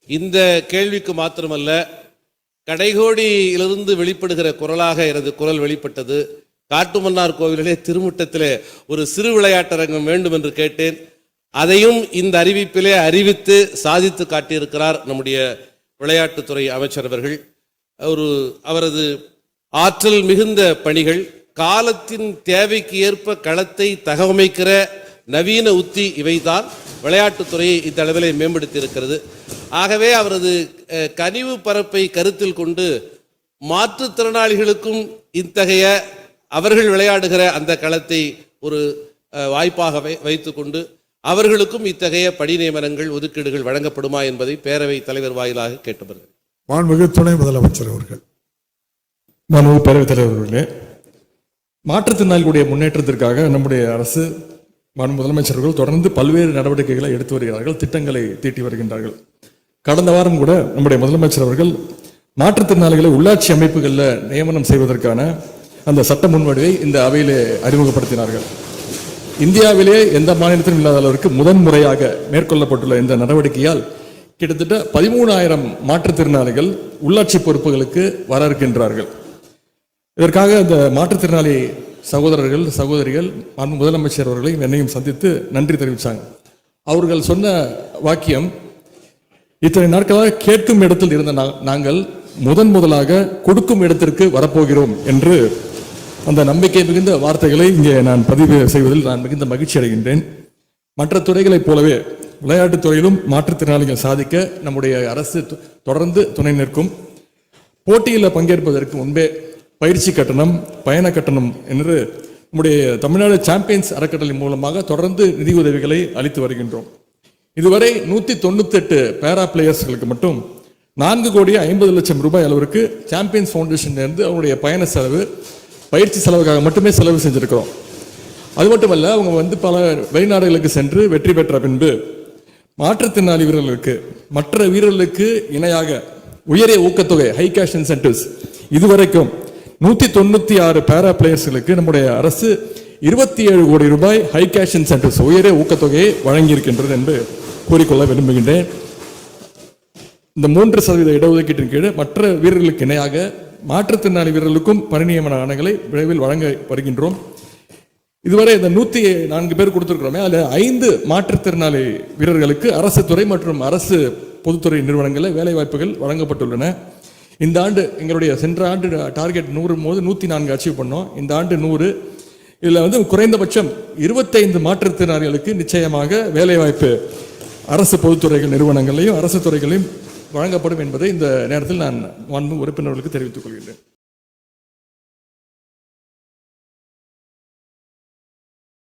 இந்த கேள்விக்கு மாத்திரமல்ல, கடைகோடியிலிருந்து வெளிப்படுகிற குரலாக எனது குரல் வெளிப்பட்டது. காட்டுமன்னார் கோவிலிலே திருமுட்டத்திலே ஒரு சிறு விளையாட்டரங்கம் வேண்டும் என்று கேட்டேன். அதையும் இந்த அறிவிப்பிலே அறிவித்து சாதித்து காட்டியிருக்கிறார் நம்முடைய விளையாட்டுத்துறை அமைச்சர் அவர்கள். அவரது ஆற்றல் மிகுந்த பணிகள், காலத்தின் தேவைக்கு ஏற்ப களத்தை தகவமைக்கிற நவீன உத்தி இவைதான் விளையாட்டுத்துறையை இந்த அளவிலே மேம்படுத்தி இருக்கிறது. ஆகவே அவரது கனிவு பரப்பை கருத்தில் கொண்டு மாற்றுத்திறனாளிகளுக்கும் இத்தகைய அவர்கள் விளையாடுகிற அந்த களத்தை ஒரு வாய்ப்பாக வைத்துக்கொண்டு அவர்களுக்கும் இத்தகைய பணி நியமனங்கள் ஒதுக்கீடுகள் வழங்கப்படுமா என்பதை பேரவைத் தலைவர் வாயிலாக கேட்டுப்படுகிறேன். மாண்புமிகு துணை முதலமைச்சர் அவர்கள். மாண்புமிகு பேரவைத் தலைவர் அவர்களே, மாற்றுத்திறனாளிகளுடைய முன்னேற்றத்திற்காக நம்முடைய அரசு மாண்புமிகு முதலமைச்சர்கள் தொடர்ந்து பல்வேறு நடவடிக்கைகளை எடுத்து வருகிறார்கள், திட்டங்களை தீட்டி வருகின்றார்கள். கடந்த வாரம் கூட நம்முடைய முதலமைச்சர் அவர்கள் மாற்றுத்திறனாளிகளை உள்ளாட்சி அமைப்புகளில் நியமனம் செய்வதற்கான அந்த சட்ட முன்வடிவை இந்த அவையிலே அறிமுகப்படுத்தினார்கள். இந்தியாவிலே எந்த மாநிலத்திலும் இல்லாத அளவிற்கு முதன்முறையாக மேற்கொள்ளப்பட்டுள்ள இந்த நடவடிக்கையால் கிட்டத்தட்ட 13,000 மாற்றுத்திறனாளிகள் உள்ளாட்சி பொறுப்புகளுக்கு வர இருக்கின்றார்கள். இதற்காக இந்த மாற்றுத்திறனாளி சகோதரர்கள் சகோதரிகள் முதலமைச்சர் அவர்களை என்னையும் சந்தித்து நன்றி தெரிவித்தாங்க. அவர்கள் சொன்ன வாக்கியம், இத்தனை நாட்களாக கேட்கும் இடத்தில் இருந்த நாங்கள் முதலாக கொடுக்கும் இடத்திற்கு வரப்போகிறோம் என்று அந்த நம்பிக்கை மிகுந்த வார்த்தைகளை இங்கே நான் பதிவு செய்வதில் நான் மிகுந்த மகிழ்ச்சி அடைகின்றேன். மற்ற துறைகளைப் போலவே விளையாட்டுத் துறையிலும் மாற்றுத்திறனாளிகள் சாதிக்க நம்முடைய அரசு தொடர்ந்து துணை நிற்கும். போட்டியில் பங்கேற்பதற்கு முன்பே பயிற்சி கட்டணம், பயண கட்டணம் என்று நம்முடைய தமிழ்நாடு சாம்பியன்ஸ் அறக்கட்டளை மூலமாக தொடர்ந்து நிதி உதவிகளை அளித்து வருகின்றோம். இதுவரை 198 பேரா பிளேயர்ஸ்களுக்கு மட்டும் 4,50,00,000 ரூபாய் அளவிற்கு சாம்பியன்ஸ் ஃபவுண்டேஷன் இருந்து அவருடைய பயண செலவு, பயிற்சி செலவுக்காக மட்டுமே செலவு செஞ்சிருக்கிறோம். அது மட்டுமல்ல, அவங்க பல வெளிநாடுகளுக்கு சென்று வெற்றி பெற்ற பின்பு மாற்றுத்திறனாளி வீரர்களுக்கு மற்ற வீரர்களுக்கு இணையாக உயரிய ஊக்கத்தொகை, ஹை கேஷ் இன்சென்டிவ்ஸ், இதுவரைக்கும் 196 பேரா பிளேயர்ஸ்களுக்கு நம்முடைய அரசு 27 கோடி ரூபாய் ஹை கேஷ் இன்சென்டிவ்ஸ், உயரிய ஊக்கத்தொகையை வழங்கியிருக்கின்றது என்று கூறிக்கொள்ள விரும்புகின்றேன். இந்த 3% இடஒதுக்கீட்டின் கீழ் மற்ற வீரர்களுக்கு இணையாக மாற்றுத்திறனாளி வீரர்களுக்கும் பணி நியமன ஆணைகளை விரைவில் வழங்க வருகின்றோம். இதுவரை இந்த 104 பேர் கொடுத்திருக்கிறோமே, அதில் 5 மாற்றுத்திறனாளி வீரர்களுக்கு அரசு துறை மற்றும் அரசு பொதுத்துறை நிறுவனங்களில் வேலை வாய்ப்புகள் வழங்கப்பட்டுள்ளன. இந்த ஆண்டு எங்களுடைய சென்ற ஆண்டு டார்கெட் 100 போது 104 அச்சீவ் பண்ணோம். இந்த ஆண்டு 100. இதில் குறைந்தபட்சம் 25 மாற்றுத்திறனாளிகளுக்கு நிச்சயமாக வேலை வாய்ப்பு அரசு பொதுத்துறைகள் நிறுவனங்களையும் அரசு துறைகளையும் வழங்கப்படும் என்பதை இந்த நேரத்தில் நான் உறுப்பினர்களுக்கு தெரிவித்துக் கொள்கின்றேன்.